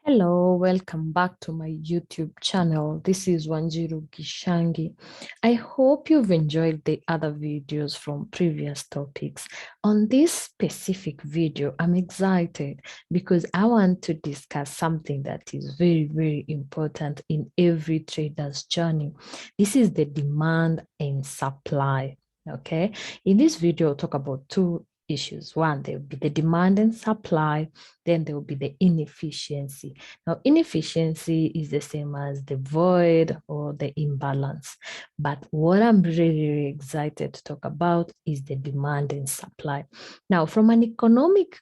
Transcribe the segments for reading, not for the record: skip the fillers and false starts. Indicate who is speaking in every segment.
Speaker 1: Hello, welcome back to my YouTube channel. This is Wanjiru Gishangi. I hope you've enjoyed the other videos from previous topics. On this specific video, I'm excited because I want to discuss something that is very, very important in every trader's journey. This is the demand and supply. Okay, in this video, I'll talk about two issues. One, there will be the demand and supply, then there will be the inefficiency. Now, inefficiency is the same as the void or the imbalance. But what I'm really, really excited to talk about is the demand and supply. Now, from an economic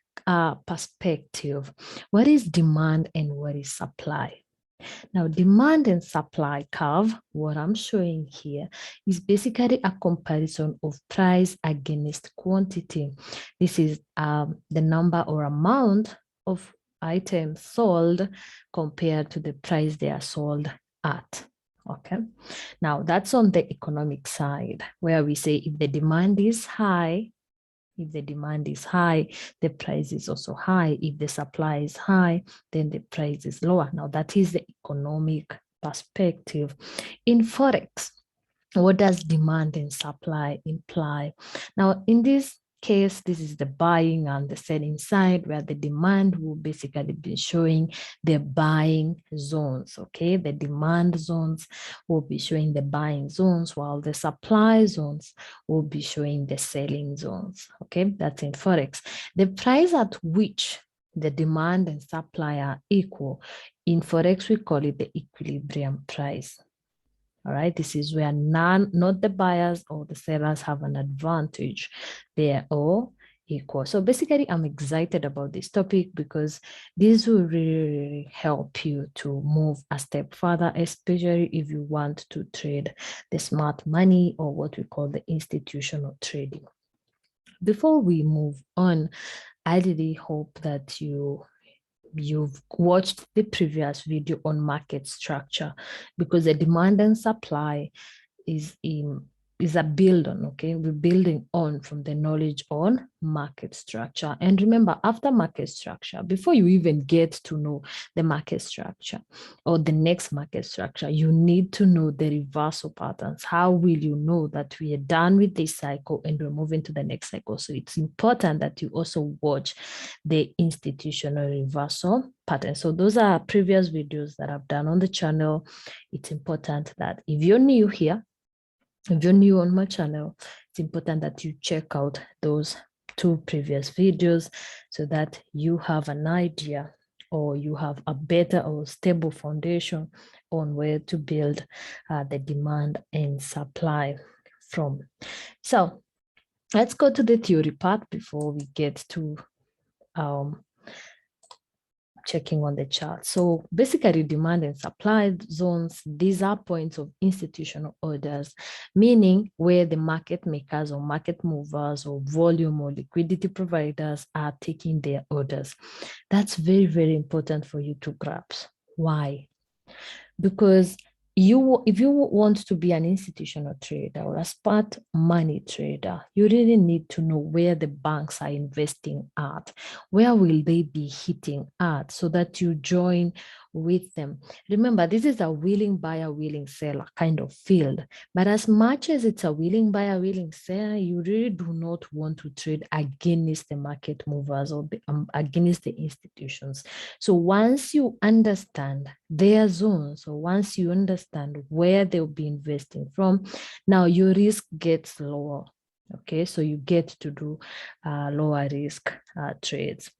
Speaker 1: perspective, what is demand and what is supply? Now, demand and supply curve, what I'm showing here, is basically a comparison of price against quantity. This is the number or amount of items sold compared to the price they are sold at. Okay, now that's on the economic side, where we say if the demand is high, the price is also high. If the supply is high, then the price is lower. Now, that is the economic perspective. In Forex, what does demand and supply imply? Now, in this case, this is the buying and the selling side, where the demand will basically be showing the buying zones. Okay, the demand zones will be showing the buying zones, while the supply zones will be showing the selling zones. Okay, that's in Forex. The price at which the demand and supply are equal, in Forex, we call it the equilibrium price. All right, this is where not the buyers or the sellers have an advantage. They are all equal. So basically, I'm excited about this topic because this will really help you to move a step further, especially if you want to trade the smart money or what we call the institutional trading. Before we move on, I really hope that you've watched the previous video on market structure, because the demand and supply is a build on. Okay, we're building on from the knowledge on market structure. And remember, after market structure, before you even get to know the market structure or the next market structure, you need to know the reversal patterns. How will you know that we are done with this cycle and we're moving to the next cycle? So it's important that you also watch the institutional reversal pattern. So those are previous videos that I've done on the channel. It's important that if you're new here, if you're new on my channel, it's important that you check out those two previous videos so that you have an idea or you have a better or stable foundation on where to build the demand and supply from. So let's go to the theory part before we get to checking on the chart. So basically, demand and supply zones, these are points of institutional orders, meaning where the market makers or market movers or volume or liquidity providers are taking their orders. That's very, very important for you to grasp. Why? Because if you want to be an institutional trader or a smart money trader, you really need to know where the banks are investing at. Where will they be hitting at so that you join with them? Remember, this is a willing buyer, willing seller kind of field. But as much as it's a willing buyer, willing seller, you really do not want to trade against the market movers or against the institutions. So once you understand their zones, or once you understand where they'll be investing from, now your risk gets lower. Okay, so you get to do lower risk trades.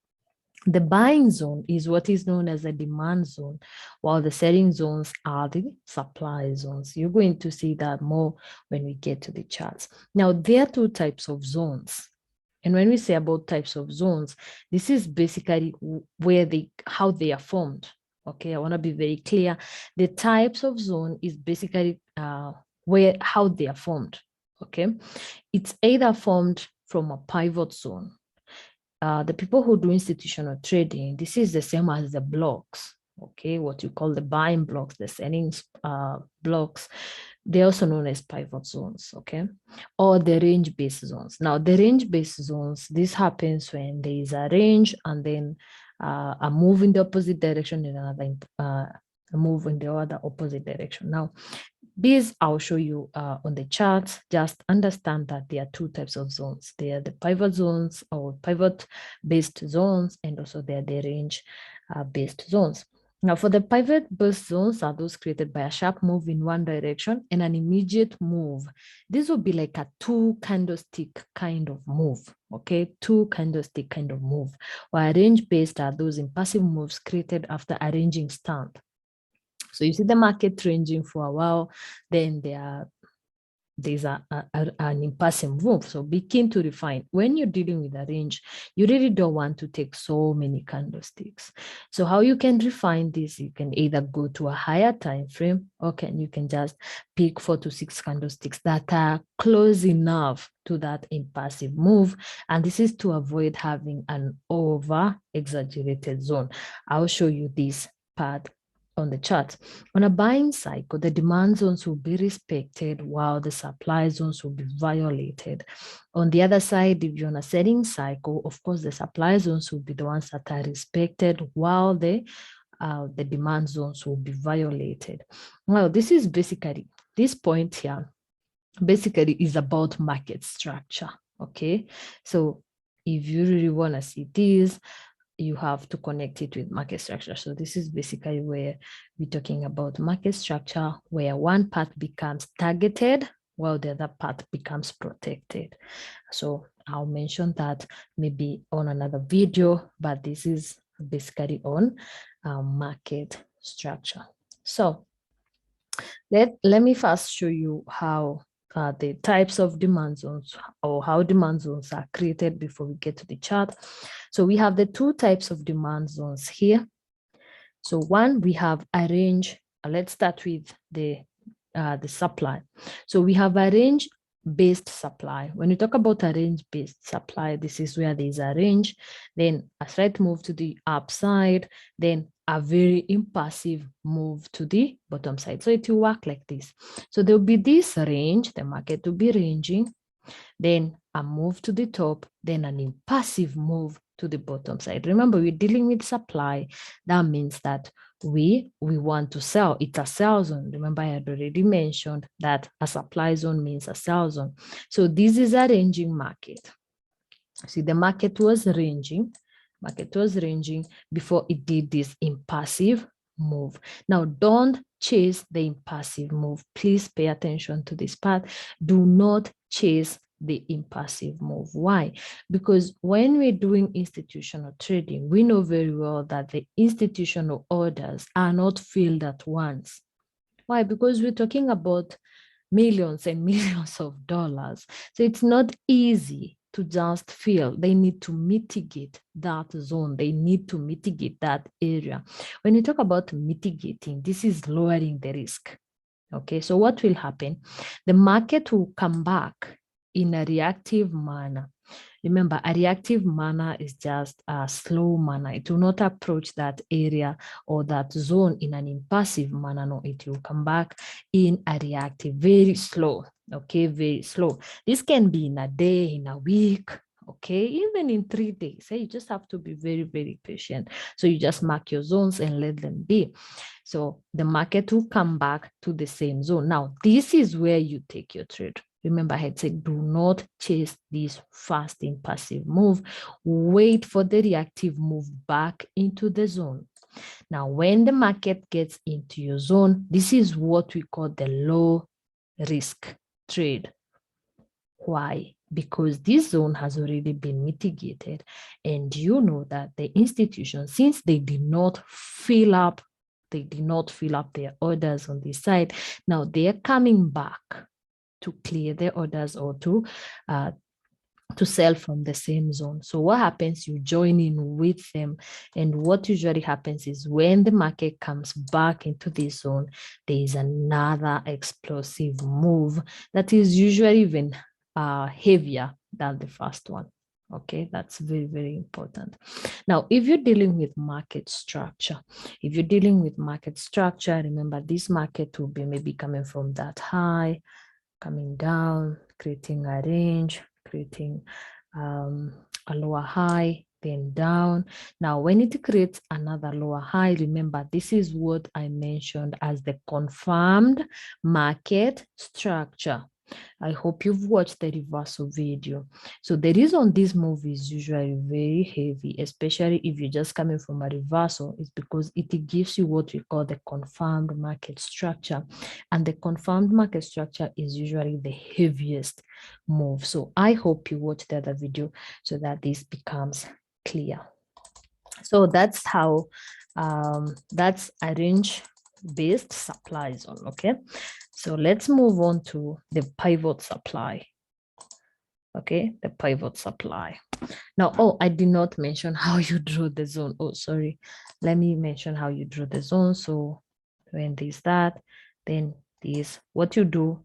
Speaker 1: The buying zone is what is known as a demand zone, while the selling zones are the supply zones. You're going to see that more when we get to the charts. Now, there are two types of zones. And when we say about types of zones, this is basically how they are formed. Okay, I want to be very clear. The types of zone is basically how they are formed. Okay, it's either formed from a pivot zone. The people who do institutional trading, this is the same as the blocks. Okay, what you call the buying blocks, the selling blocks. They're also known as pivot zones, okay? Or the range-based zones. Now, the range-based zones, this happens when there is a range and then a move in the opposite direction and another a move in the other opposite direction. Now, these I'll show you on the chart. Just understand that there are two types of zones. There are the pivot zones or pivot-based zones, and also there are the range-based zones. Now, for the pivot-based zones are those created by a sharp move in one direction and an immediate move. This will be like a two candlestick kind of move, okay? Two candlestick kind of move. While range-based are those impassive moves created after a ranging stand. So you see the market ranging for a while, then there's an impassive move. So be keen to refine. When you're dealing with a range, you really don't want to take so many candlesticks. So how you can refine this, you can either go to a higher time frame, or you can just pick 4 to 6 candlesticks that are close enough to that impassive move. And this is to avoid having an over exaggerated zone. I'll show you this part on the chart. On a buying cycle, the demand zones will be respected while the supply zones will be violated. On the other side, if you're on a selling cycle, of course, the supply zones will be the ones that are respected while the demand zones will be violated. Well, this is basically, this point here basically is about market structure, okay? So if you really want to see this, you have to connect it with market structure. So this is basically where we're talking about market structure, where one part becomes targeted while the other part becomes protected. So I'll mention that maybe on another video, but this is basically on market structure. So let me first show you how the types of demand zones or how demand zones are created before we get to the chart. So we have the two types of demand zones here. So one, we have a range. Let's start with the supply. So we have a range-based supply. When you talk about a range-based supply, this is where there's a range, then a slight move to the upside, then a very impassive move to the bottom side. So it will work like this. So there will be this range, the market will be ranging, then a move to the top, then an impassive move to the bottom side. Remember, we're dealing with supply. That means that we want to sell. It's a sell zone. Remember, I had already mentioned that a supply zone means a sell zone. So this is a ranging market. See, the market was ranging. Market was ranging before it did this impassive move. Now, don't chase the impassive move. Please pay attention to this part. Do not chase the impassive move. Why? Because when we're doing institutional trading, we know very well that the institutional orders are not filled at once. Why? Because we're talking about millions and millions of dollars. So it's not easy to just fill. They need to mitigate that zone. They need to mitigate that area. When you talk about mitigating, this is lowering the risk. Okay, so what will happen? The market will come back in a reactive manner. Remember, a reactive manner is just a slow manner. It will not approach that area or that zone in an impassive manner. No, it will come back in a reactive, very slow. Okay, very slow. This can be in a day, in a week, okay, even in 3 days. You just have to be very, very patient. So you just mark your zones and let them be. So the market will come back to the same zone. Now, this is where you take your trade. Remember, I had said, do not chase this fast impassive move. Wait for the reactive move back into the zone. Now, when the market gets into your zone, this is what we call the low risk trade. Why? Because this zone has already been mitigated, and you know that the institution, since they did not fill up their orders on this side, now they're coming back to clear their orders or to sell from the same zone. So what happens? You join in with them, and what usually happens is when the market comes back into this zone, there is another explosive move that is usually even heavier than the first one. Okay, that's very, very important. Now, if you're dealing with market structure, remember this market will be maybe coming from that high, coming down, creating a range, creating a lower high, then down. Now, when it creates another lower high, remember, this is what I mentioned as the confirmed market structure. I hope you've watched the reversal video. So the reason this move is usually very heavy, especially if you're just coming from a reversal, is because it gives you what we call the confirmed market structure. And the confirmed market structure is usually the heaviest move. So I hope you watch the other video so that this becomes clear. So that's how, that's a range-based supply zone, okay? So let's move on to the pivot supply. Okay, the pivot supply. Now, oh, I did not mention how you draw the zone. Oh, sorry. Let me mention how you draw the zone. So when this that, then this, what you do,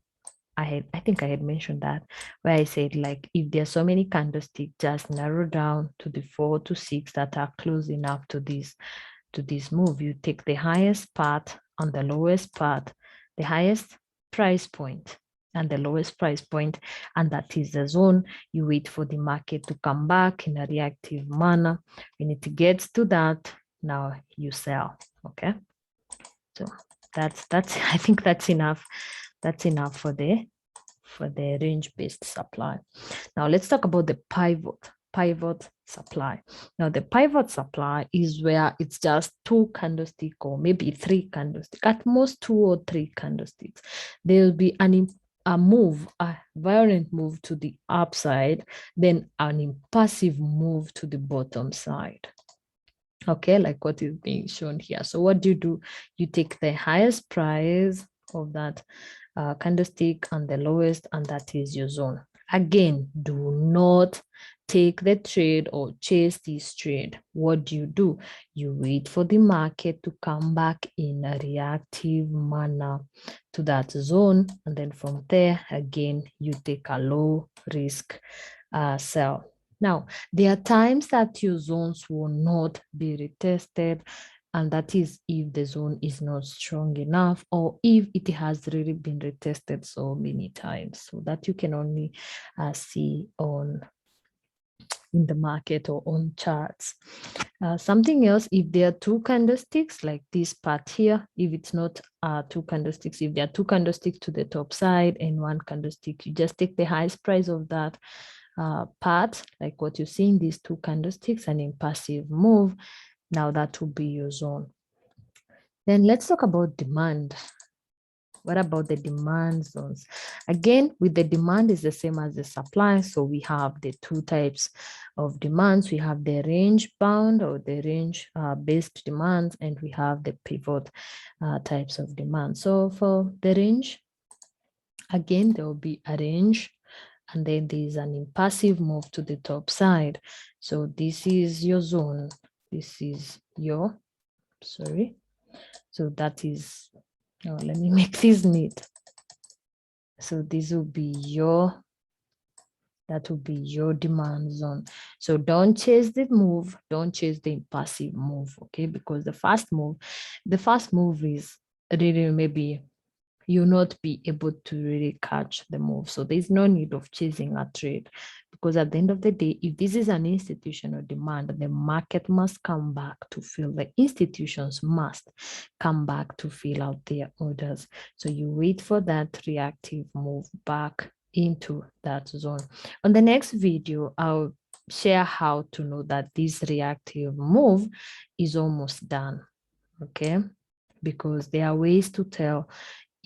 Speaker 1: I think I had mentioned that, where I said, like, if there's so many candlesticks, just narrow down to the 4 to 6 that are close enough to this move. You take the highest part and the lowest part, the highest price point and the lowest price point, and that is the zone. You wait for the market to come back in a reactive manner. When it gets to that, now you sell. Okay, so that's I think that's enough. That's enough for the range-based supply. Now let's talk about the pivot supply. Now the pivot supply is where it's just 2 candlesticks or maybe 3 candlesticks, at most 2 or 3 candlesticks. There will be a violent move to the upside, then an impassive move to the bottom side. Okay, like what is being shown here. So what do? You take the highest price of that candlestick and the lowest, and that is your zone. Again, do not take the trade or chase this trade. What do? You wait for the market to come back in a reactive manner to that zone, and then from there, again, you take a low risk sell. Now, there are times that your zones will not be retested, and that is if the zone is not strong enough or if it has really been retested so many times. So that you can only see in the market or on charts. Something else, if there are 2 candlesticks like this part here, if it's not 2 candlesticks, if there are 2 candlesticks to the top side and 1 candlestick, you just take the highest price of that part, like what you see in these 2 candlesticks, an impassive move. Now that will be your zone. Then let's talk about demand. What about the demand zones? Again, with the demand is the same as the supply. So we have the 2 types of demands. We have the range bound or the range based demands, and we have the pivot types of demand. So for the range, again, there will be a range, and then there's an impassive move to the top side. So this is your zone. This is your, sorry. So that is, oh, let me make this neat. So this will be your, that will be your demand zone. So don't chase the move, don't chase the impassive move, okay? Because the fast move is really maybe you'll not be able to really catch the move. So there's no need of chasing a trade, because at the end of the day, if this is an institutional demand, the market must come back to fill, the institutions must come back to fill out their orders. So you wait for that reactive move back into that zone. On the next video, I'll share how to know that this reactive move is almost done, okay? Because there are ways to tell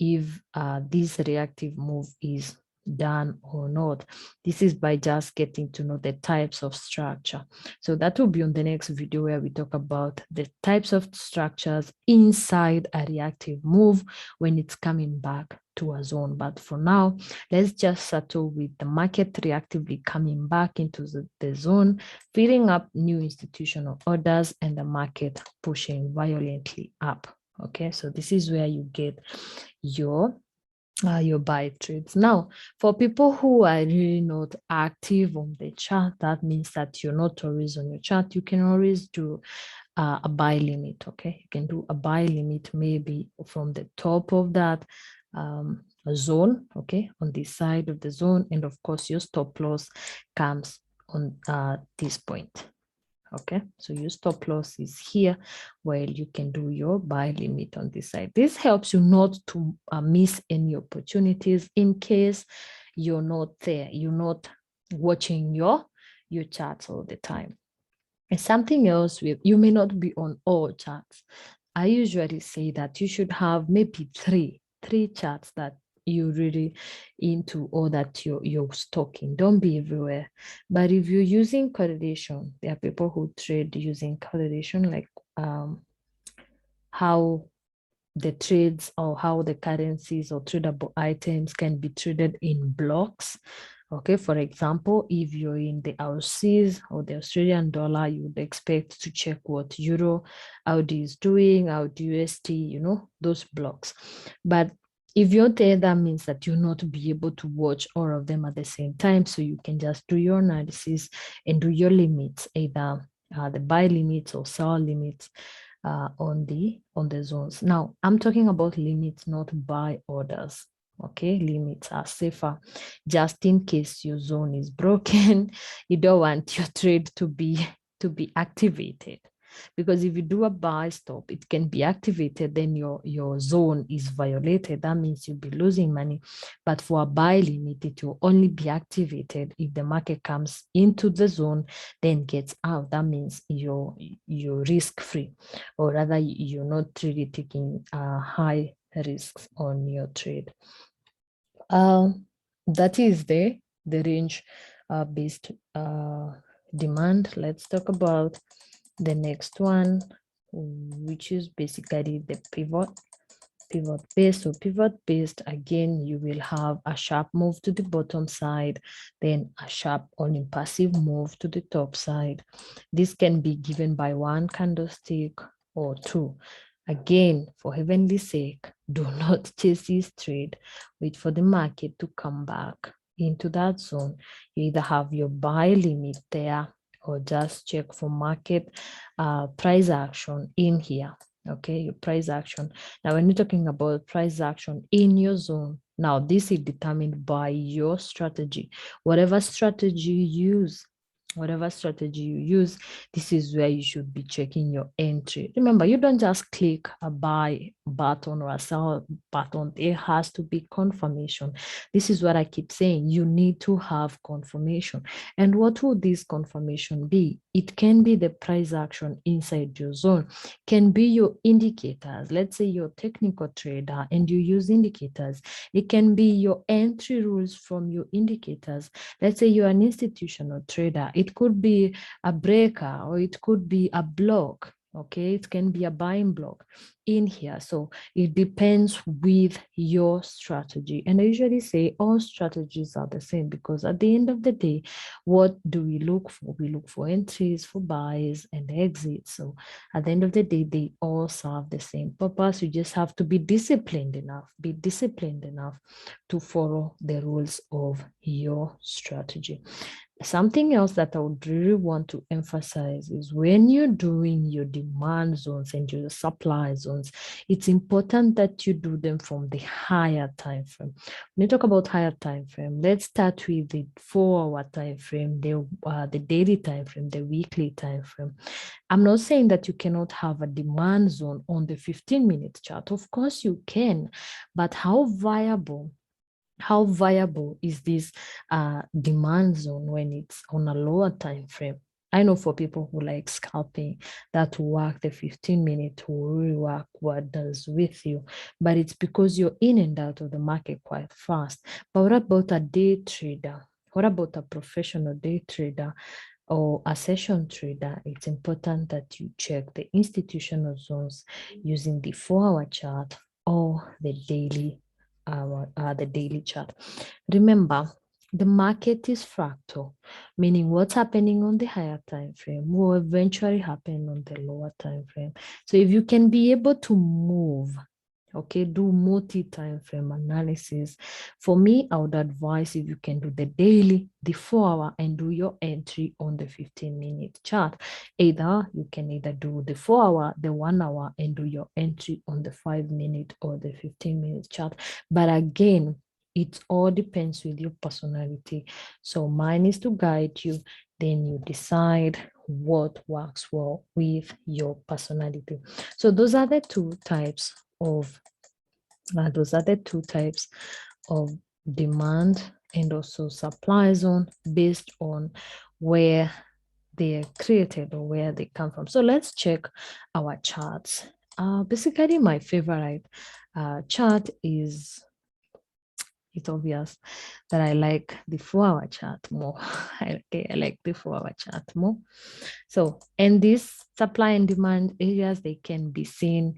Speaker 1: if this reactive move is done or not. This is by just getting to know the types of structure. So that will be on the next video, where we talk about the types of structures inside a reactive move when it's coming back to a zone. But for now, let's just settle with the market reactively coming back into the zone, filling up new institutional orders, and the market pushing violently up. Okay, so this is where you get your buy trades. Now, for people who are really not active on the chart, that means that you're not always on your chart. You can always do a buy limit. Okay, you can do a buy limit maybe from the top of that zone, okay, on this side of the zone, and of course your stop loss comes on this point. Okay, so your stop loss is here where you can do your buy limit on this side. This helps you not to miss any opportunities in case you're not there, you're not watching your charts all the time. And something else, you may not be on all charts. I usually say that you should have maybe three charts that you really into, or that you're stalking. Don't be everywhere. But if you're using correlation, there are people who trade using correlation, like how the trades or how the currencies or tradable items can be traded in blocks. Okay, for example, if you're in the Aussies or the Australian dollar, you would expect to check what Euro, AUD is doing, AUD USD, those blocks. But if you're there, that means that you'll not be able to watch all of them at the same time. So you can just do your analysis and do your limits, either the buy limits or sell limits on the zones. Now, I'm talking about limits, not buy orders. Okay, limits are safer just in case your zone is broken. You don't want your trade to be activated, because if you do a buy stop, it can be activated, then your zone is violated. That means you'll be losing money. But for a buy limit, it will only be activated if the market comes into the zone, then gets out. That means you're risk free, or rather you're not really taking high risks on your trade. That is the range based demand. Let's talk about the next one, which is basically the pivot based. So pivot based, again, you will have a sharp move to the bottom side, then a sharp only passive move to the top side. This can be given by one candlestick or two. Again, for heaven's sake, do not chase this trade. Wait for the market to come back into that zone. You either have your buy limit there, or just check for market price action in here. Okay, your price action. Now, when you're talking about price action in your zone, now this is determined by your strategy. Whatever strategy you use, this is where you should be checking your entry. Remember, you don't just click a buy button or a sell button. There has to be confirmation. This is what I keep saying. You need to have confirmation. And what would this confirmation be? It can be the price action inside your zone, can be your indicators. Let's say you're a technical trader and you use indicators. It can be your entry rules from your indicators. Let's say you're an institutional trader. It could be a breaker, or it could be a block. Okay, it can be a buying block in here. So it depends with your strategy. And I usually say all strategies are the same, because at the end of the day, what do we look for? We look for entries, for buys, and exits. So at the end of the day, they all serve the same purpose. You just have to be disciplined enough, to follow the rules of your strategy. Something else that I would really want to emphasize is when you're doing your demand zones and your supply zones, it's important that you do them from the higher time frame. When you talk about higher time frame, let's start with the 4-hour time frame, the daily time frame, the weekly time frame. I'm not saying that you cannot have a demand zone on the 15-minute chart. Of course you can, but how viable is this demand zone when it's on a lower time frame? I know for people who like scalping, that will work. The 15-minute will really work wonders with you, but it's because you're in and out of the market quite fast. But what about a day trader? What about a professional day trader or a session trader? It's important that you check the institutional zones using the 4-hour chart or the daily chart. Remember, the market is fractal, meaning what's happening on the higher time frame will eventually happen on the lower time frame. So if you can be able to move, okay, do multi-time frame analysis. For me, I would advise if you can do the daily, the 4-hour, and do your entry on the 15-minute chart. You can either do the 4-hour, the 1-hour, and do your entry on the 5-minute or the 15-minute chart. But again, it all depends with your personality. So mine is to guide you, then you decide what works well with your personality. So those are the two types of demand and also supply zone based on where they're created or where they come from. So let's check our charts. Basically, my favorite chart is, it's obvious that I like the 4-hour chart more. I like the 4-hour chart more. So, and these supply and demand areas, they can be seen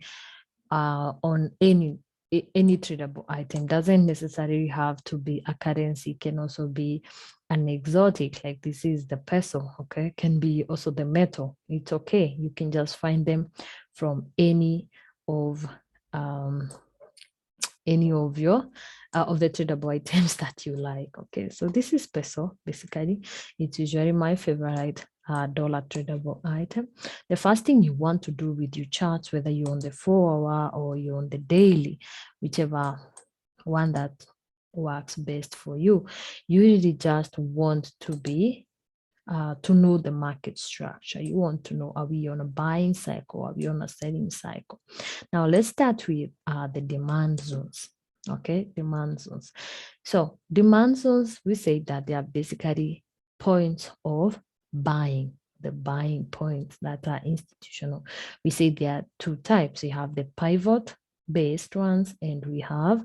Speaker 1: on any tradable item. Doesn't necessarily have to be a currency. It can also be an exotic, like this is the peso, okay? Can be also the metal. It's okay. You can just find them from any of your of the tradable items that you like. Okay, so this is peso. Basically, it's usually my favorite dollar tradable item. The first thing you want to do with your charts, whether you're on the 4-hour or you're on the daily, whichever one that works best for you, you really just want to be to know the market structure. You want to know, are we on a buying cycle? Are we on a selling cycle? Now let's start with the demand zones. Okay, demand zones. So demand zones, we say that they are basically points of buying, the buying points that are institutional. We say there are two types. We have the pivot based ones and we have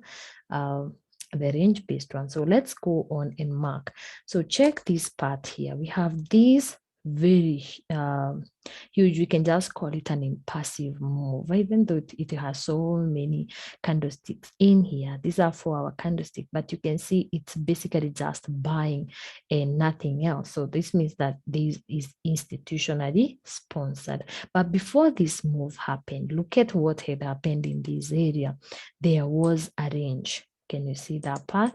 Speaker 1: the range based one. So let's go on and mark. So check this part here. We have these very huge, we can just call it an impassive move, even though it has so many candlesticks in here. These are 4-hour candlestick, but you can see it's basically just buying and nothing else. So this means that this is institutionally sponsored. But before this move happened, look at what had happened in this area. There was a range. Can you see that part?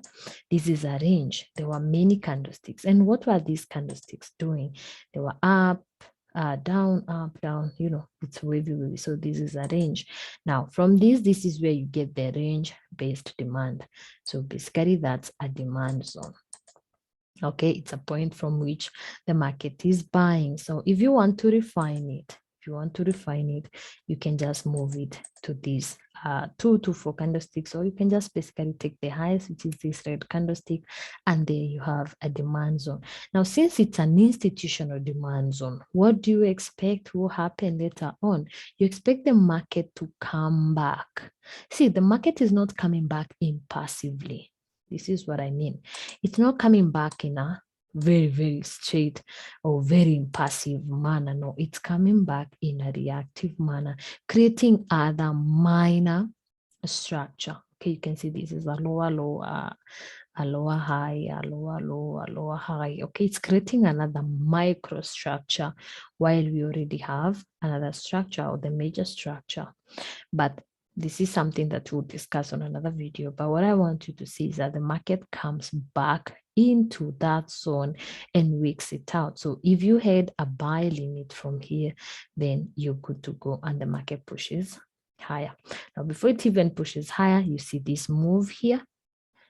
Speaker 1: This is a range. There were many candlesticks. And what were these candlesticks doing? They were up, down, up, down, you know, it's wavy, wavy. So this is a range. Now, from this is where you get the range-based demand. So basically, that's a demand zone. Okay, it's a point from which the market is buying. So if you want to refine it, you can just move it to these 2 to 4 candlesticks, or you can just basically take the highest, which is this red candlestick, and there you have a demand zone. Now, since it's an institutional demand zone, what do you expect will happen later on? You expect the market to come back. See, the market is not coming back impassively. This is what I mean. It's not coming back in a very, very straight or very impassive manner. No, it's coming back in a reactive manner, creating other minor structure. Okay, you can see this is a lower low, a lower high, a lower low, a lower high. Okay, it's creating another microstructure while we already have another structure or the major structure. But this is something that we'll discuss on another video. But what I want you to see is that the market comes back into that zone and wicks it out. So if you had a buy limit from here, then you're good to go and the market pushes higher. Now, before it even pushes higher, you see this move here.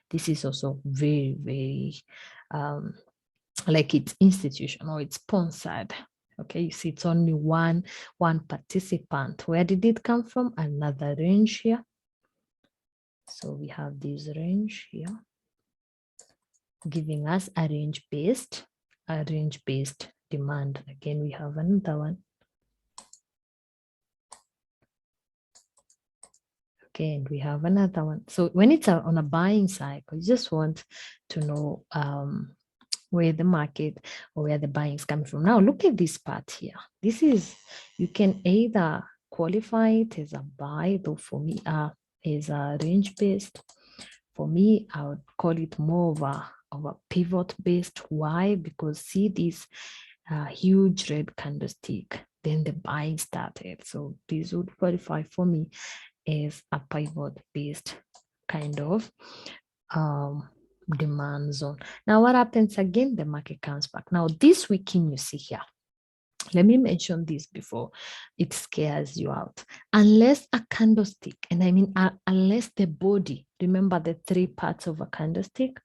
Speaker 1: This is also very, very like it's institutional, it's sponsored. Okay, you see it's only one participant. Where did it come from? Another range here. So we have this range here giving us a range-based demand. Again, we have another one. Okay, and we have another one. So when it's on a buying cycle, you just want to know where the market or where the buying is coming from. Now, look at this part here. This is, you can either qualify it as a buy, though for me, is a range-based. For me, I would call it more of a pivot-based. Why? Because see this huge red candlestick, then the buying started. So this would qualify for me as a pivot-based kind of demand zone. Now, what happens again? The market comes back. Now, this weekend you see here, let me mention this before it scares you out. Unless a candlestick, and I mean unless the body, remember the 3 parts of a candlestick,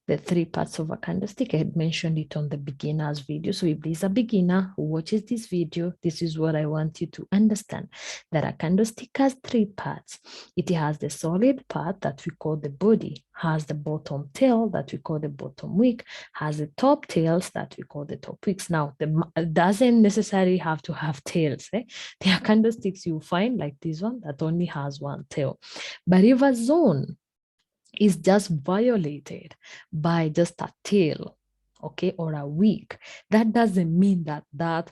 Speaker 1: the three parts of a candlestick. I had mentioned it on the beginner's video. So if there's a beginner who watches this video, this is what I want you to understand, that a candlestick has three parts. It has the solid part that we call the body, has the bottom tail that we call the bottom wick, has the top tails that we call the top wicks. Now, it doesn't necessarily have to have tails. There are candlesticks you find like this one that only has one tail. But if a zone is just violated by just a tail, okay, or a wick, that doesn't mean that that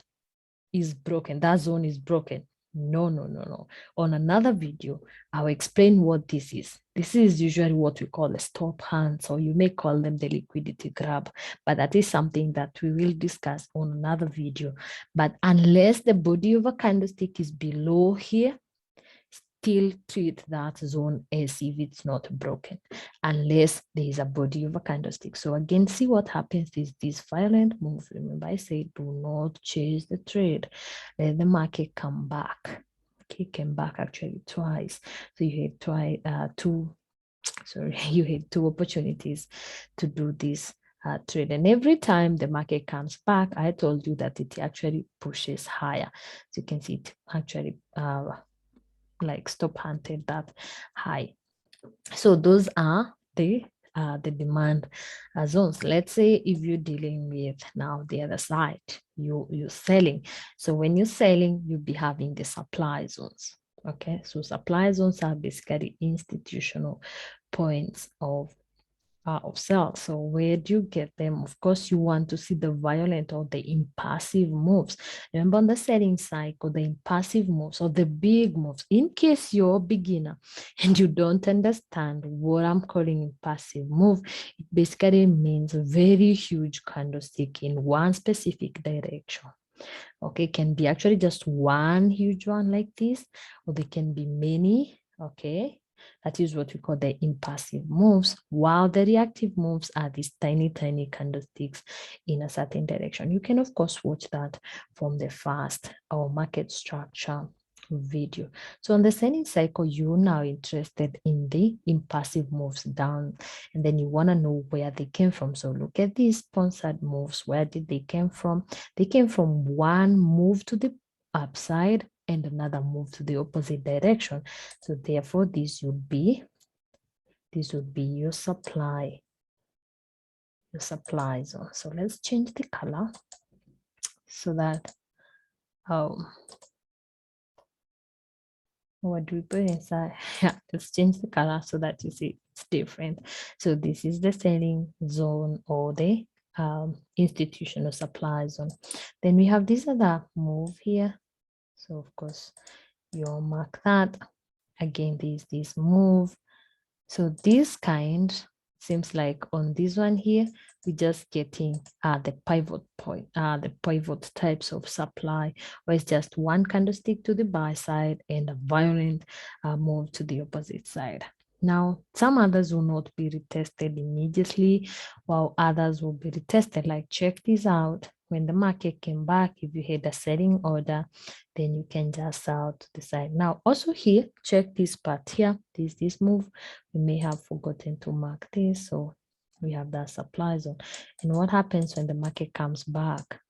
Speaker 1: is broken, that zone is broken. No, no, no, no. On another video, I'll explain what this is. This is usually what we call a stop hands, or you may call them the liquidity grab, but that is something that we will discuss on another video. But unless the body of a candlestick is below here, still treat that zone as if it's not broken, unless there is a body of a candlestick. So again, see what happens is this violent move. Remember, I say do not chase the trade. Let the market come back. Okay, came back actually twice. So you had you had two opportunities to do this trade. And every time the market comes back, I told you that it actually pushes higher. So you can see it actually like stop hunted that high. So those are the demand zones. Let's say if you're dealing with now the other side, you're selling. So when you're selling, you'll be having the supply zones. Okay, so supply zones are basically institutional points of sales. So where do you get them? Of course, you want to see the violent or the impassive moves. Remember, on the selling cycle, the impassive moves or the big moves. In case you're a beginner and you don't understand what I'm calling impassive move, it basically means a very huge candlestick in one specific direction. Okay, can be actually just one huge one like this, or they can be many. Okay, that is what we call the impassive moves, while the reactive moves are these tiny, tiny candlesticks in a certain direction. You can, of course, watch that from the fast or market structure video. So on the selling cycle, you're now interested in the impassive moves down, and then you want to know where they came from. So look at these sponsored moves. Where did they came from? They came from one move to the upside and another move to the opposite direction. So therefore, this would be your supply zone. So let's change the color so that what do we put inside? Yeah, let's change the color so that you see it's different. So this is the selling zone or the institutional supply zone. Then we have this other move here. So of course, you'll mark that. Again, this move. So this kind seems like on this one here, we're just getting the pivot point, the pivot types of supply, where it's just one candlestick to the buy side and a violent move to the opposite side. Now, some others will not be retested immediately, while others will be retested. Like, check this out. When the market came back, if you had a selling order, then you can just sell to the side. Now, also here, check this part here, this move. We may have forgotten to mark this, so we have that supply zone. And what happens when the market comes back?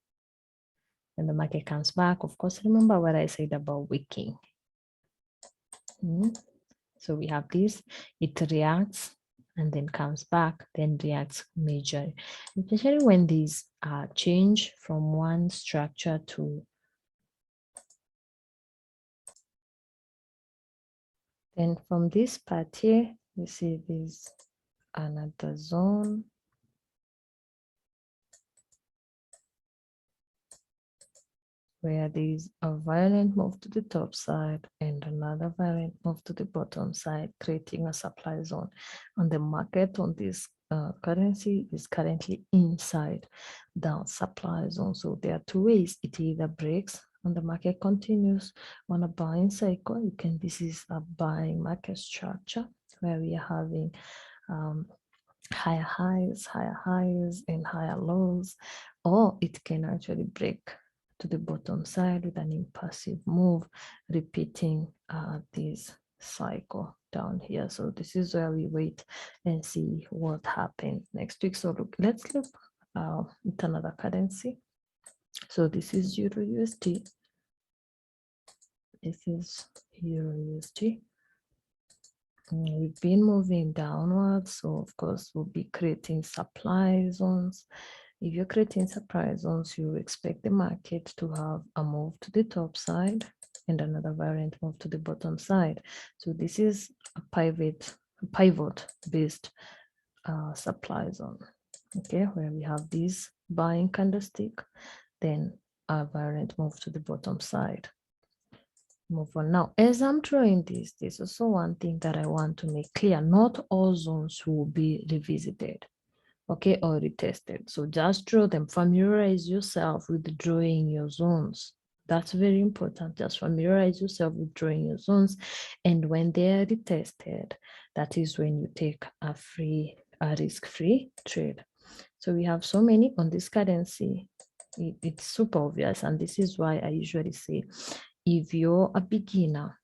Speaker 1: When the market comes back, of course, remember what I said about wicking. So we have this, it reacts and then comes back, then reacts major. Especially when these change from one structure to then from this part here, you see this another zone. Where there is a violent move to the top side and another violent move to the bottom side, creating a supply zone. And the market on this currency is currently inside the supply zone. So there are two ways. It either breaks and the market continues on a buying cycle. This is a buying market structure where we are having higher highs, and higher lows, or it can actually break to the bottom side with an impassive move, repeating this cycle. down here. So this is where we wait and see what happens next week. So look, let's look at another currency. So this is Euro USD. This is Euro USD. We've been moving downwards, so of course we'll be creating supply zones. If you're creating supply zones, you expect the market to have a move to the top side and another variant move to the bottom side. So this is a pivot-based supply zone, okay, where we have this buying candlestick, then a variant move to the bottom side. Move on. Now, as I'm drawing this, there's also one thing that I want to make clear. Not all zones will be revisited, okay, or retested. So just draw them. Familiarize yourself with drawing your zones. That's very important. Just familiarize yourself with drawing your zones. And when they are retested, that is when you take a risk-free trade. So we have so many on this currency. It's super obvious. And this is why I usually say, if you're a beginner,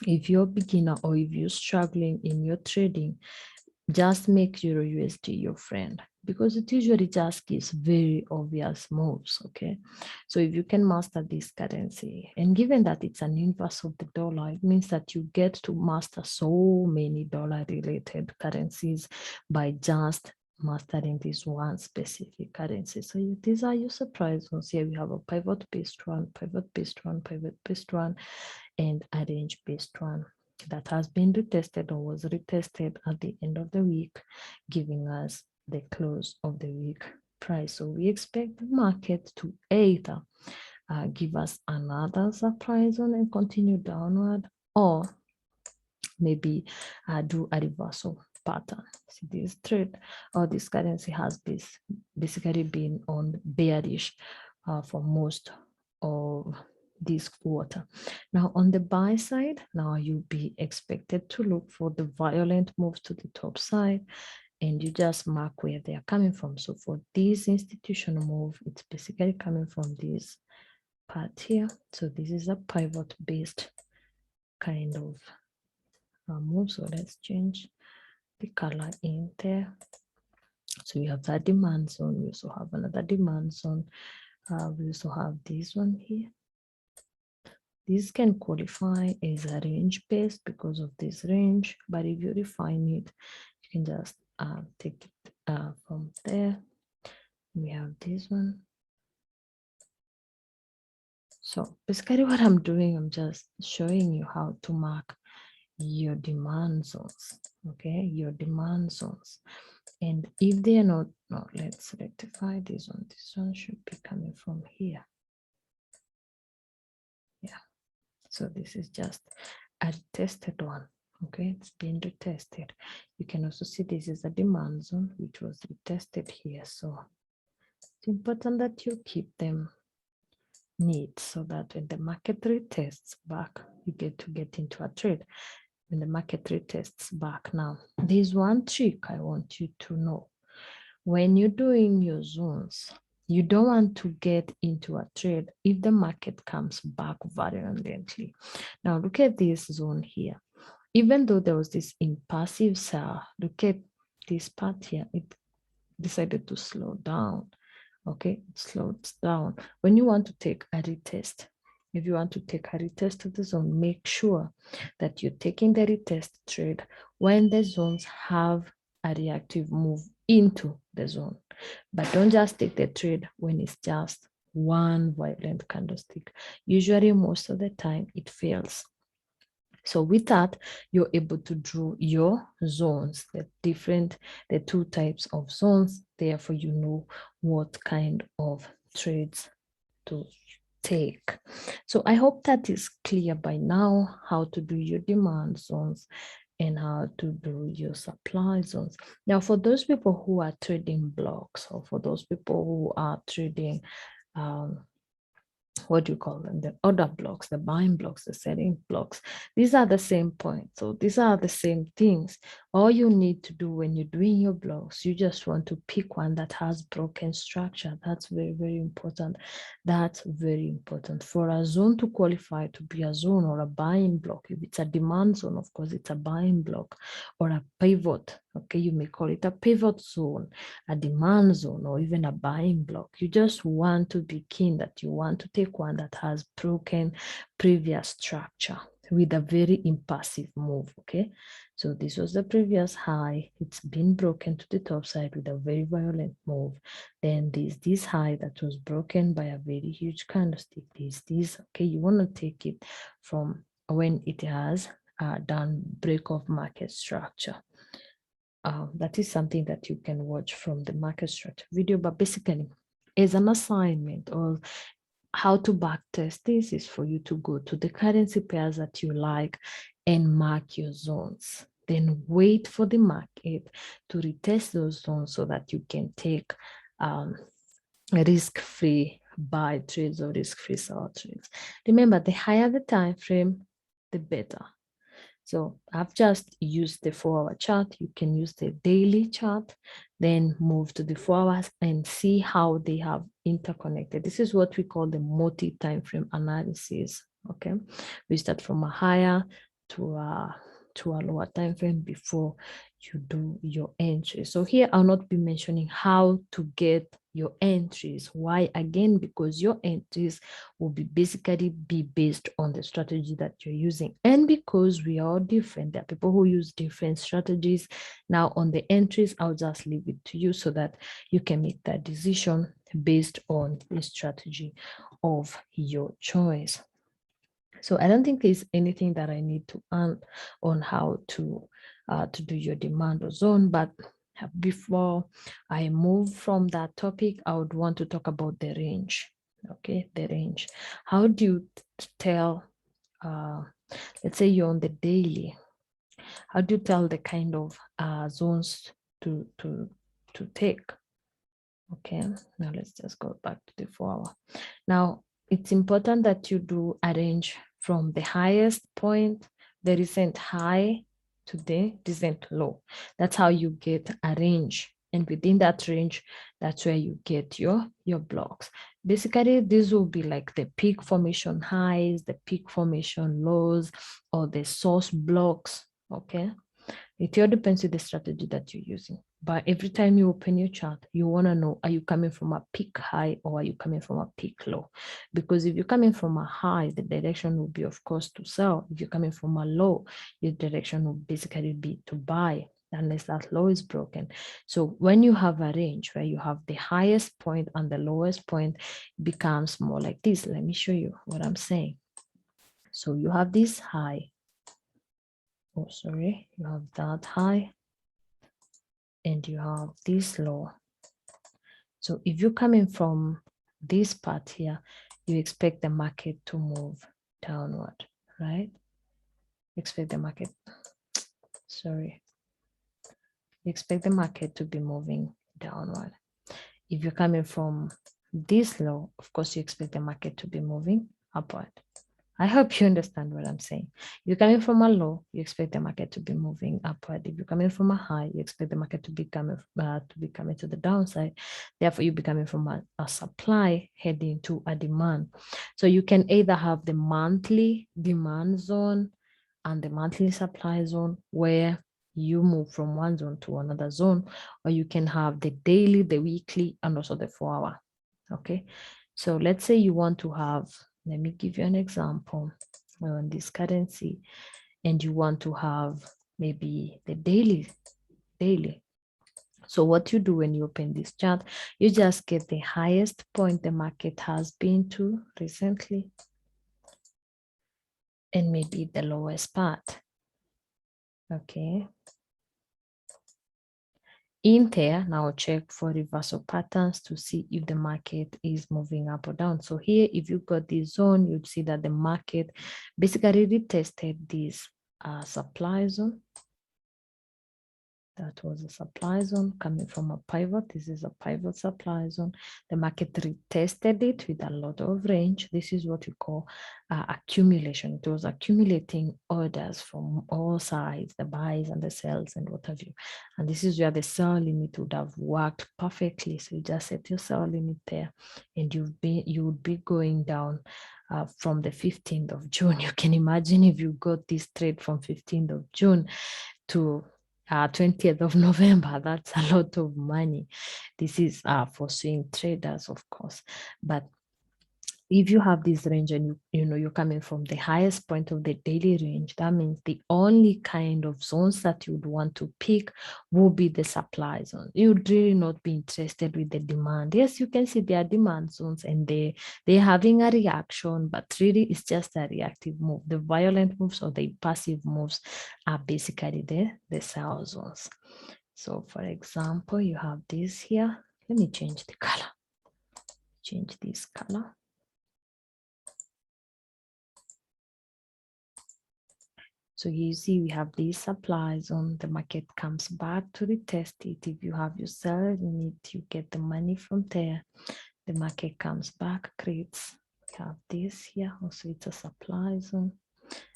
Speaker 1: or if you're struggling in your trading, just make Euro USD your friend, because it usually just gives very obvious moves, okay? So if you can master this currency, and given that it's an inverse of the dollar, it means that you get to master so many dollar-related currencies by just mastering this one specific currency. So these are your surprise ones. Here we have a pivot-based one, pivot-based one, pivot-based one, and a range-based one that has been retested or was retested at the end of the week, giving us the close of the week price. So we expect the market to either give us another surprise on and continue downward, or maybe do a reversal pattern. See, this trade or this currency has basically been on bearish for most of this quarter. Now on the buy side, now you'll be expected to look for the violent move to the top side, and you just mark where they are coming from. So for this institutional move, it's basically coming from this part here. So this is a pivot based kind of move. So let's change the color in there. So we have that demand zone. We also have another demand zone. We also have this one here. This can qualify as a range based because of this range, but if you refine it, you can just take it from there. We have this one. So basically what I'm doing, I'm just showing you how to mark your demand zones, okay, your demand zones. And if they are not, no, let's rectify this one. This one should be coming from here. Yeah. So this is just a tested one. Okay, it's been retested. You can also see this is a demand zone which was retested here. So it's important that you keep them neat so that when the market retests back, you get into a trade. When the market retests back, now there's one trick I want you to know. When you're doing your zones, you don't want to get into a trade if the market comes back violently. Now look at this zone here. Even though there was this impassive sell, look at this part here, it decided to slow down. Okay, it slowed down. When you want to take a retest, if you want to take a retest of the zone, make sure that you're taking the retest trade when the zones have a reactive move into the zone. But don't just take the trade when it's just one violent candlestick. Usually, most of the time, it fails. So with that, you're able to draw your zones, the two types of zones. Therefore, you know what kind of trades to take. So I hope that is clear by now, how to do your demand zones and how to do your supply zones. Now, for those people who are trading blocks, or for those people who are trading what do you call them? The order blocks, the buying blocks, the selling blocks. These are the same point. So these are the same things. All you need to do when you're doing your blocks, you just want to pick one that has broken structure. That's very, very important. That's very important. For a zone to qualify to be a zone or a buying block, if it's a demand zone, of course, it's a buying block, or a pivot. Okay, you may call it a pivot zone, a demand zone, or even a buying block. You just want to be keen that you want to take one that has broken previous structure with a very impulsive move. Okay, so this was the previous high. It's been broken to the top side with a very violent move. Then there's this high that was broken by a very huge candlestick. There's this. Okay, you want to take it from when it has done break of market structure. That is something that you can watch from the market structure video, but basically as an assignment or how to backtest this is for you to go to the currency pairs that you like and mark your zones. Then wait for the market to retest those zones so that you can take risk-free buy trades or risk-free sell trades. Remember, the higher the time frame, the better. So I've just used the 4-hour chart. You can use the daily chart, then move to the 4 hours and see how they have interconnected. This is what we call the multi-time frame analysis. Okay, we start from a higher to a lower time frame before you do your entry. So here I'll not be mentioning how to get your entries. Why? Again, because your entries will basically be based on the strategy that you're using. And because we are different, there are people who use different strategies. Now on the entries, I'll just leave it to you so that you can make that decision based on the strategy of your choice. So I don't think there's anything that I need to add on how to do your demand or zone, but before I move from that topic, I would want to talk about the range. Okay, the range. How do you tell, let's say you're on the daily, how do you tell the kind of zones to take? Okay, now let's just go back to the 4 hour. Now, it's important that you do a range from the highest point, the recent high, to the recent low. That's how you get a range. And within that range, that's where you get your blocks. Basically, this will be like the peak formation highs, the peak formation lows, or the source blocks. Okay. It all depends on the strategy that you're using. But every time you open your chart, you want to know, are you coming from a peak high or are you coming from a peak low? Because if you're coming from a high, the direction will be, of course, to sell. If you're coming from a low, your direction will basically be to buy, unless that low is broken. So when you have a range where you have the highest point and the lowest point, it becomes more like this. Let me show you what I'm saying. So you have this high. Oh, sorry, you have that high and you have this low. So if you're coming from this part here, you expect the market to move downward, right? Expect the market, sorry. You expect the market to be moving downward. If you're coming from this low, of course, you expect the market to be moving upward. I hope you understand what I'm saying. If you're coming from a low, you expect the market to be moving upward. If you're coming from a high, you expect the market to be coming to the downside. Therefore, you'll be coming from a supply heading to a demand. So you can either have the monthly demand zone and the monthly supply zone where you move from one zone to another zone, or you can have the daily, the weekly, and also the 4 hour. Okay. So let's say you want to have, let me give you an example on this currency, and you want to have maybe the daily. So what you do when you open this chart, you just get the highest point the market has been to recently, and maybe the lowest part. Okay. In there, now check for reversal patterns to see if the market is moving up or down. So here, if you got this zone, you'd see that the market basically retested this supply zone. That was a supply zone coming from a pivot. This is a pivot supply zone. The market retested it with a lot of range. This is what we call accumulation. It was accumulating orders from all sides, the buys and the sells and what have you. And this is where the sell limit would have worked perfectly. So you just set your sell limit there, and you would be going down from the 15th of June. You can imagine if you got this trade from 15th of June to 20th of November, that's a lot of money. This is for swing traders, of course. But if you have this range and you're coming from the highest point of the daily range, that means the only kind of zones that you would want to pick will be the supply zone. You would really not be interested with the demand. Yes, you can see there are demand zones and they're having a reaction, but really it's just a reactive move. The violent moves or the passive moves are basically the sell zones. So for example, you have this here. Let me change the color. Change this color. So you see we have these supply zone, the market comes back to retest it. If you have your sell limit, you get the money from there. The market comes back, creates, we have this here, also it's a supply zone.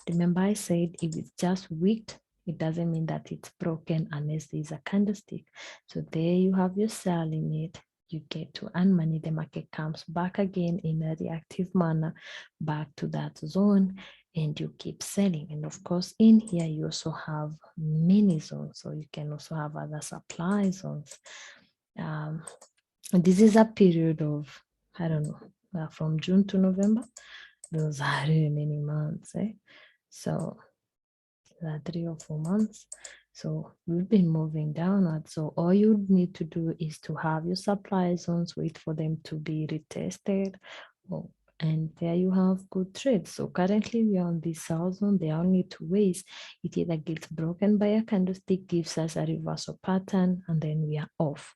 Speaker 1: Remember I said if it's just wicked, it doesn't mean that it's broken unless there's a candlestick. So there you have your sell limit. You get to earn money. The market comes back again in a reactive manner back to that zone, and you keep selling. And of course, in here, you also have mini zones. So you can also have other supply zones. This is a period of, I don't know, from June to November. Those are really many months. So 3 or 4 months. So we've been moving downward. So all you need to do is to have your supply zones, wait for them to be retested. And there you have good trades. So currently we are on this sell zone. There are only two ways. It either gets broken by a candlestick, gives us a reversal pattern, and then we are off.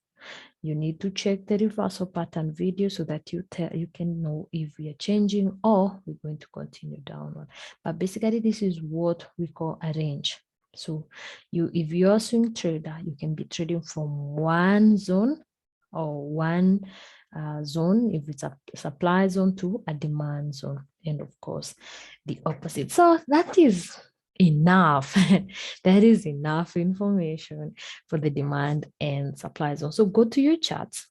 Speaker 1: You need to check the reversal pattern video so that you can know if we are changing or we're going to continue downward. But basically, this is what we call a range. So if you're a swing trader, you can be trading from one zone or one zone, if it's a supply zone, to a demand zone, and of course the opposite. So that is enough. That is enough information for the demand and supply zone. So go to your charts.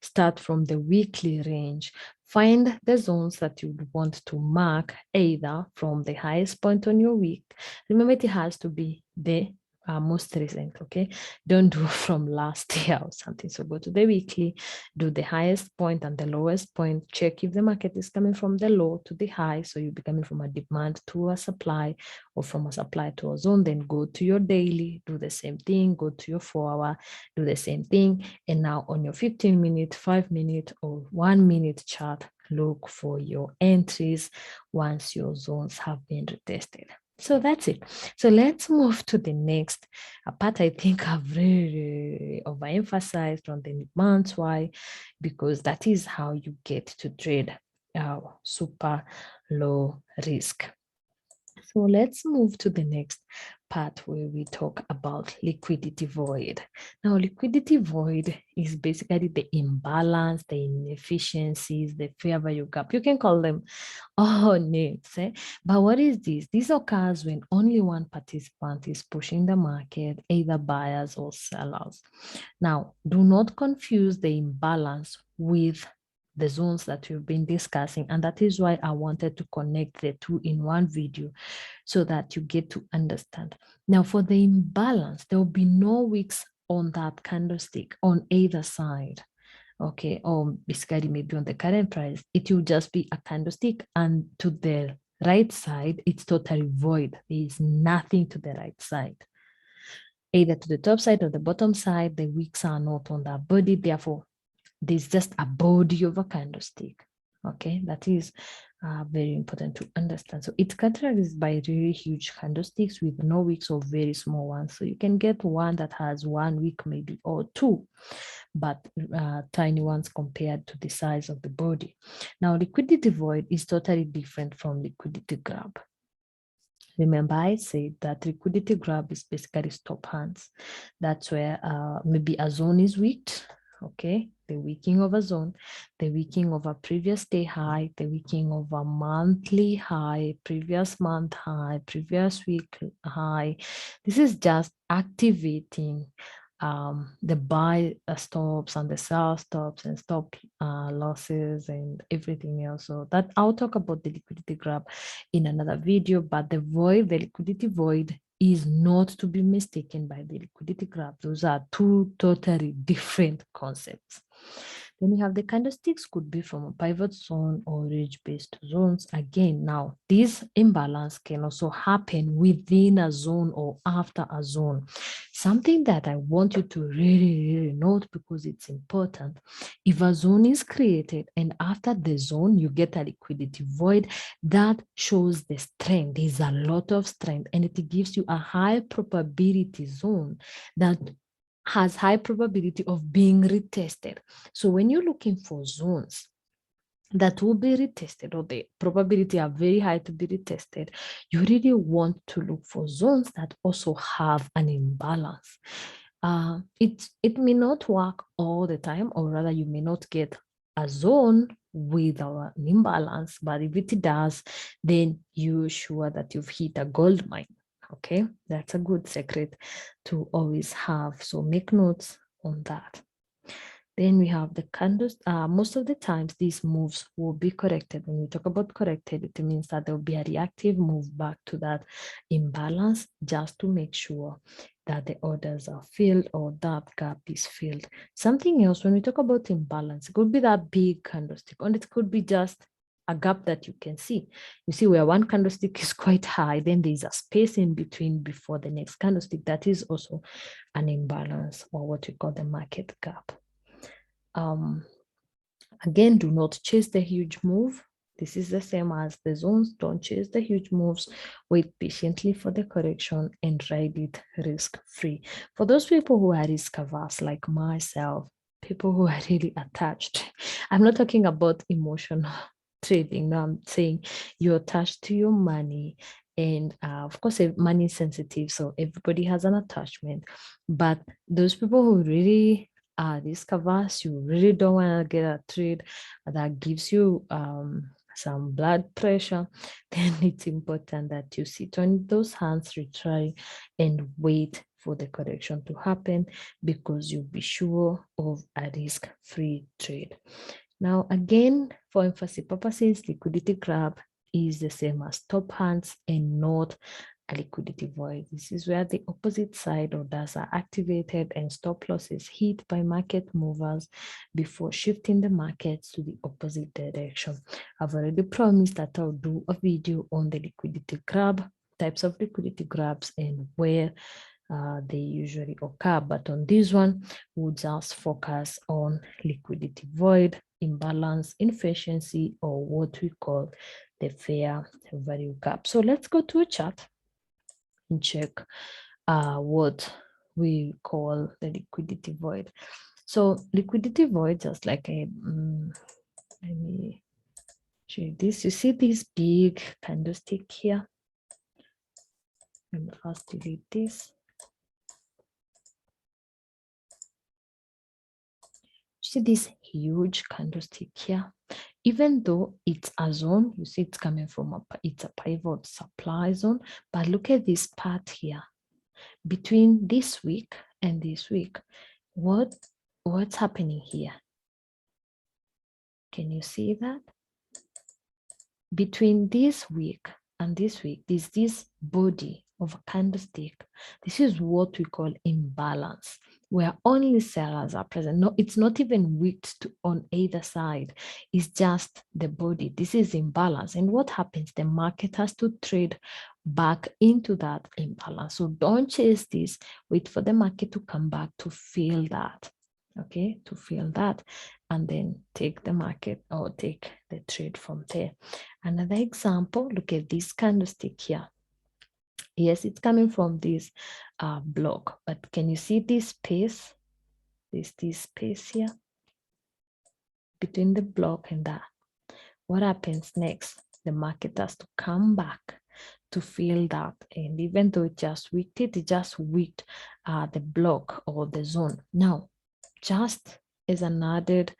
Speaker 1: Start from the weekly range. Find the zones that you want to mark, either from the highest point on your week. Remember, it has to be the most recent, okay? Don't do from last year or something. So go to the weekly, do the highest point and the lowest point. Check if the market is coming from the low to the high. So you'll be coming from a demand to a supply, or from a supply to a zone. Then go to your daily, do the same thing. Go to your 4-hour, do the same thing. And now on your 15-minute, 5-minute, or 1-minute chart, look for your entries once your zones have been retested. So that's it. So let's move to the next part. I think I've really overemphasized on the demands. Why? Because that is how you get to trade super low risk. So let's move to the next part where we talk about liquidity void. Now, liquidity void is basically the imbalance, the inefficiencies, the fair value gap. You can call them all names. But what is this? This occurs when only one participant is pushing the market, either buyers or sellers. Now, do not confuse the imbalance with the zones that we've been discussing. And that is why I wanted to connect the two in one video so that you get to understand. Now, for the imbalance, there will be no wicks on that candlestick on either side. Okay, or basically maybe on the current price, it will just be a candlestick, and to the right side, it's totally void. There is nothing to the right side. Either to the top side or the bottom side, the wicks are not on that body. Therefore, there's just a body of a candlestick. Okay, that is very important to understand. So it's characterized by really huge candlesticks with no wicks or very small ones. So you can get one that has 1 wick maybe, or two, but tiny ones compared to the size of the body. Now, liquidity void is totally different from liquidity grab. Remember, I said that liquidity grab is basically stop hands. That's where maybe a zone is weak, okay? The weakening of a zone, the weakening of a previous day high, the weakening of a monthly high, previous month high, previous week high. This is just activating the buy stops and the sell stops and stop losses and everything else. So that I'll talk about the liquidity grab in another video, but the void, the liquidity void, is not to be mistaken by the liquidity grab. Those are two totally different concepts. Then we have the candlesticks could be from a pivot zone or ridge-based zones. Again, now this imbalance can also happen within a zone or after a zone. Something that I want you to really note because it's important. If a zone is created and after the zone you get a liquidity void, that shows the strength. There's a lot of strength and it gives you a high probability zone that has high probability of being retested. So when you're looking for zones that will be retested or the probability are very high to be retested, you really want to look for zones that also have an imbalance. It may not work all the time, or rather you may not get a zone with an imbalance, but if it does, then you're sure that you've hit a gold mine. Okay, that's a good secret to always have. So make notes on that. Then we have the candles. Most of the times these moves will be corrected. When we talk about corrected, it means that there will be a reactive move back to that imbalance just to make sure that the orders are filled or that gap is filled. Something else, when we talk about imbalance, it could be that big candlestick, and it could be just a gap that you can see. You see where one candlestick is quite high, then there's a space in between before the next candlestick. That is also an imbalance, or what we call the market gap. Again, do not chase the huge move. This is the same as the zones. Don't chase the huge moves. Wait patiently for the correction and ride it risk-free. For those people who are risk-averse like myself, people who are really attached, I'm not talking about emotional trading. No, I'm saying you're attached to your money. And of course, money is sensitive, so everybody has an attachment. But those people who really risk averse, you really don't want to get a trade that gives you some blood pressure, then it's important that you sit on those hands, retry, and wait for the correction to happen because you'll be sure of a risk-free trade. Now, again, for emphasis purposes, liquidity grab is the same as top hands and not a liquidity void. This is where the opposite side orders are activated and stop losses hit by market movers before shifting the markets to the opposite direction. I've already promised that I'll do a video on the liquidity grab, types of liquidity grabs, and where they usually occur. But on this one, we'll just focus on liquidity void, imbalance, inefficiency, or what we call the fair value gap. So let's go to a chart and check what we call the liquidity void. So liquidity void, just like a, let me show you this. You see this big candlestick here? Let me first delete this. See this huge candlestick here? Even though it's a zone, you see it's coming from it's a pivot supply zone, but look at this part here. Between this week and this week, what's happening here? Can you see that? Between this week and this week, there's this body of a candlestick. This is what we call imbalance, where only sellers are present. No, it's not even wicked on either side. It's just the body. This is imbalance. And what happens? The market has to trade back into that imbalance. So don't chase this. Wait for the market to come back to fill that. Okay, to fill that, and then take the market or take the trade from there. Another example, look at this candlestick here. Yes, it's coming from this block, but can you see this space? This space here between the block and that. What happens next? The market has to come back to fill that. And even though it just wicked it just wicked the block or the zone. Now, just as an added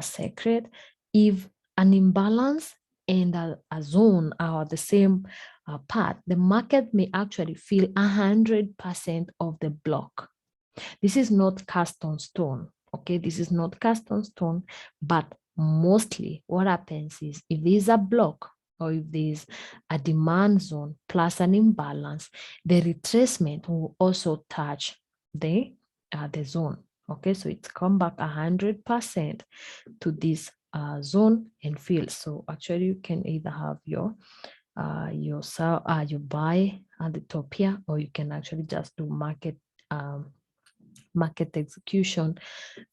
Speaker 1: secret, if an imbalance and a zone are the same part, the market may actually fill 100% of the block. This is not cast on stone, okay? This is not cast on stone, but mostly what happens is if there's a block or if there's a demand zone plus an imbalance, the retracement will also touch the zone. Okay, so it's come back 100% to this zone and fill. So actually, you can either have your sell, you buy at the top here, or you can actually just do market execution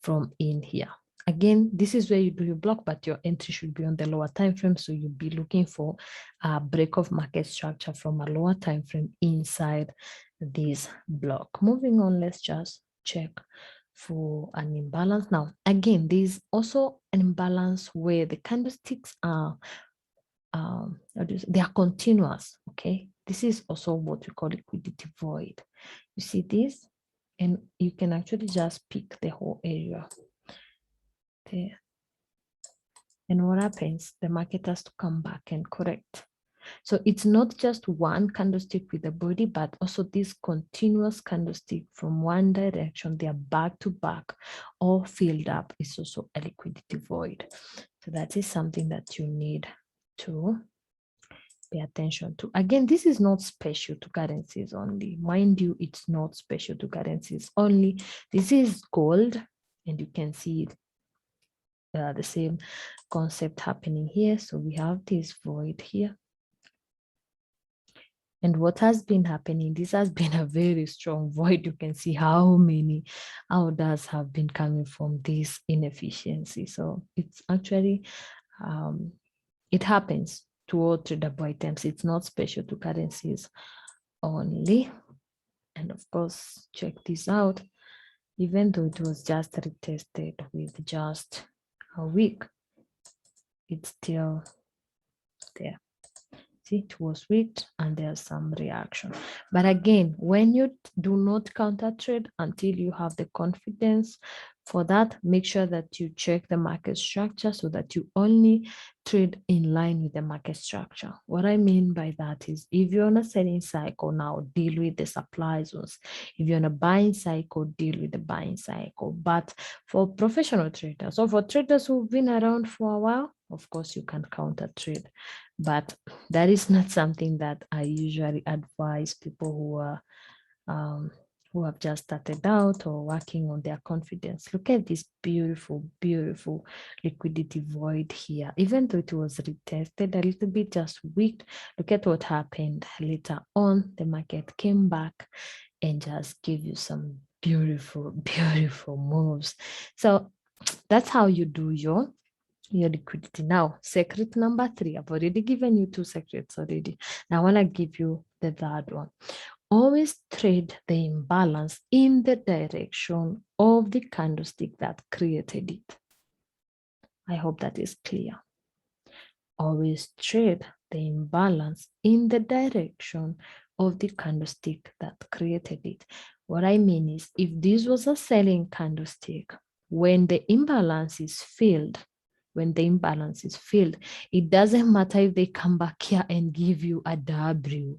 Speaker 1: from in here. Again, this is where you do your block, but your entry should be on the lower time frame. So you'll be looking for a break of market structure from a lower time frame inside this block. Moving on, let's just check for an imbalance. Now, again, there's also an imbalance where the candlesticks are they are continuous. Okay, this is also what we call liquidity void. You see this, and you can actually just pick the whole area there. And what happens? The market has to come back and correct. So it's not just one candlestick with a body, but also this continuous candlestick from one direction. They are back to back, all filled up. It's also a liquidity void. So that is something that you need to pay attention to. Again, this is not special to currencies only. Mind you, it's not special to currencies only. This is gold, and you can see it. The same concept happening here. So we have this void here. And what has been happening, this has been a very strong void. You can see how many orders have been coming from this inefficiency. So it's actually, it happens to all tradable items. It's not special to currencies only. And of course, check this out. Even though it was just retested with just a week, it's still there. See, it was weak and there's some reaction. But again, when you do not counter trade until you have the confidence for that, make sure that you check the market structure so that you only trade in line with the market structure. What I mean by that is if you're on a selling cycle now, deal with the supply zones. If you're on a buying cycle, deal with the buying cycle. But for professional traders or for traders who've been around for a while, of course, you can counter trade. But that is not something that I usually advise people who have just started out or working on their confidence. Look at this beautiful, beautiful liquidity void here. Even though it was retested a little bit, just weak, look at what happened later on. The market came back and just gave you some beautiful, beautiful moves. So that's how you do your liquidity. Now, secret number 3, I've already given you 2 secrets already. Now I want to give you the third one. Always trade the imbalance in the direction of the candlestick that created it. I hope that is clear. Always trade the imbalance in the direction of the candlestick that created it. What I mean is, if this was a selling candlestick, when the imbalance is filled, it doesn't matter if they come back here and give you a W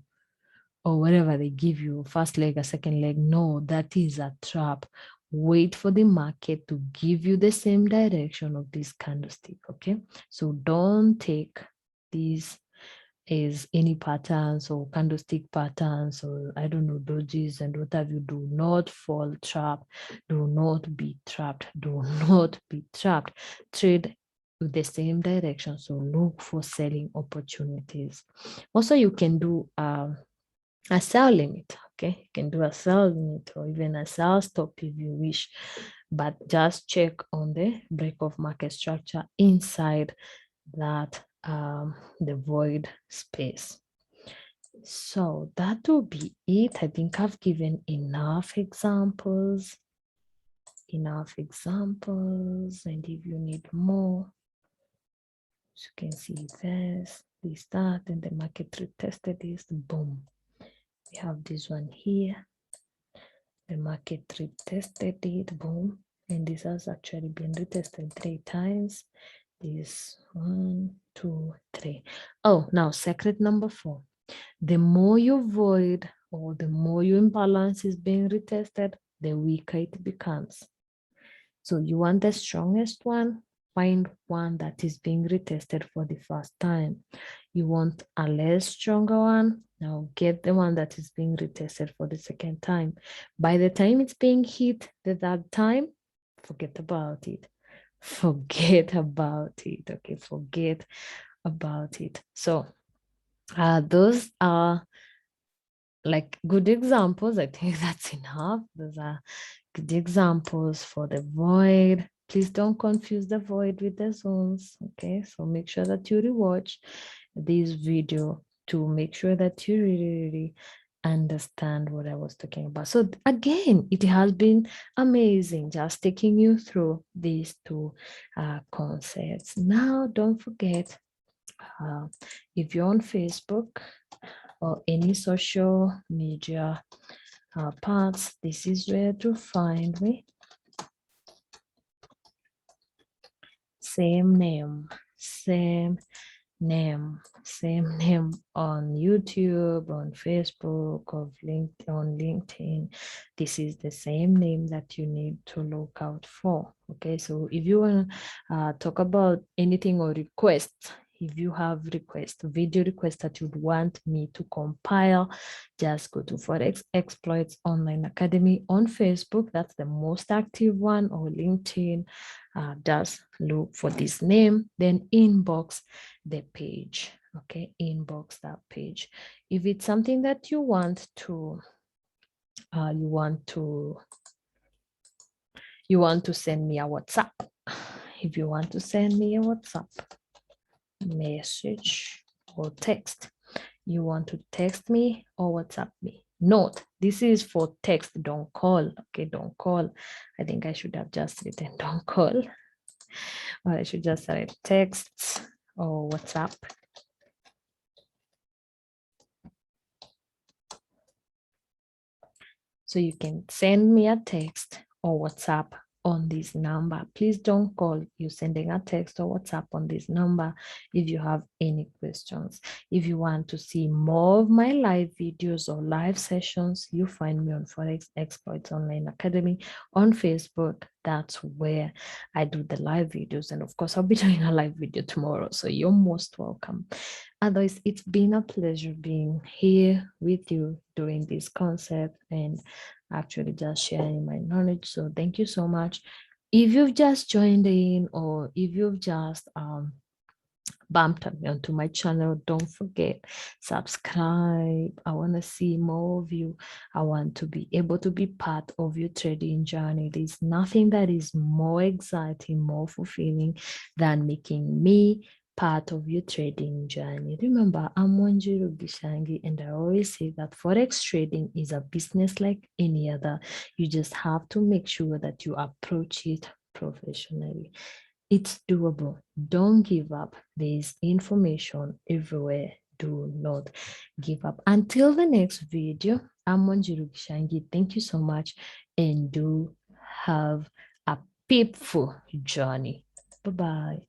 Speaker 1: or whatever they give you, first leg, a second leg. No, that is a trap. Wait for the market to give you the same direction of this candlestick, okay? So don't take these as any patterns or candlestick patterns or I don't know, dodges and what have you. Do not fall trap. Do not be trapped. Do not be trapped. Trade with the same direction. So look for selling opportunities. Also, you can do a sell limit. Okay, you can do a sell limit or even a sell stop if you wish, but just check on the break of market structure inside that the void space. So that will be it. I think I've given enough examples. And if you need more, you can see this this, that, and the market retested this, boom. We have this one here. The market retested it, boom. And this has actually been retested 3 times. This 1, 2, 3. Oh, now secret number 4. The more your void or the more your imbalance is being retested, the weaker it becomes. So you want the strongest one, find one that is being retested for the first time. You want a less stronger one, now get the one that is being retested for the second time. By the time it's being hit the third time, forget about it. Forget about it, okay? Forget about it. So those are like good examples. I think that's enough. Those are good examples for the void. Please don't confuse the void with the zones. Okay, so make sure that you rewatch this video to make sure that you really understand what I was talking about. So again, it has been amazing just taking you through these two concepts. Now, don't forget, if you're on Facebook or any social media parts, this is where to find me. Same name on YouTube, on Facebook, on LinkedIn. This is the same name that you need to look out for. Okay, so if you want to talk about anything or requests, if you have video requests that you'd want me to compile, just go to Forex Exploits Online Academy on Facebook. That's the most active one, or LinkedIn. Just look for this name, then inbox the page. Okay, inbox that page. If it's something that you want to send me a WhatsApp. If you want to send me a WhatsApp message or text, you want to text me or WhatsApp me. Note, this is for text, don't call. Okay, don't call. I think I should have just written don't call. Or I should just write texts or WhatsApp. So you can send me a text or WhatsApp on this number. Please don't call. You're sending a text or WhatsApp on this number if you have any questions. If you want to see more of my live videos or live sessions, you find me on Forex Exploits Online Academy on Facebook. That's where I do the live videos. And of course, I'll be doing a live video tomorrow. So you're most welcome. Otherwise, it's been a pleasure being here with you doing this concept and actually just sharing my knowledge. So thank you so much. If you've just joined in, or if you've just bumped onto my channel, don't forget, subscribe. I want to see more of you. I want to be able to be part of your trading journey. There's nothing that is more exciting, more fulfilling than making me part of your trading journey. Remember, I'm Wanjiru Gishangi, and I always say that Forex trading is a business like any other. You just have to make sure that you approach it professionally. It's doable. Don't give up. There's information everywhere. Do not give up. Until the next video, I'm Wanjiru Gishangi. Thank you so much, and do have a peaceful journey. Bye-bye.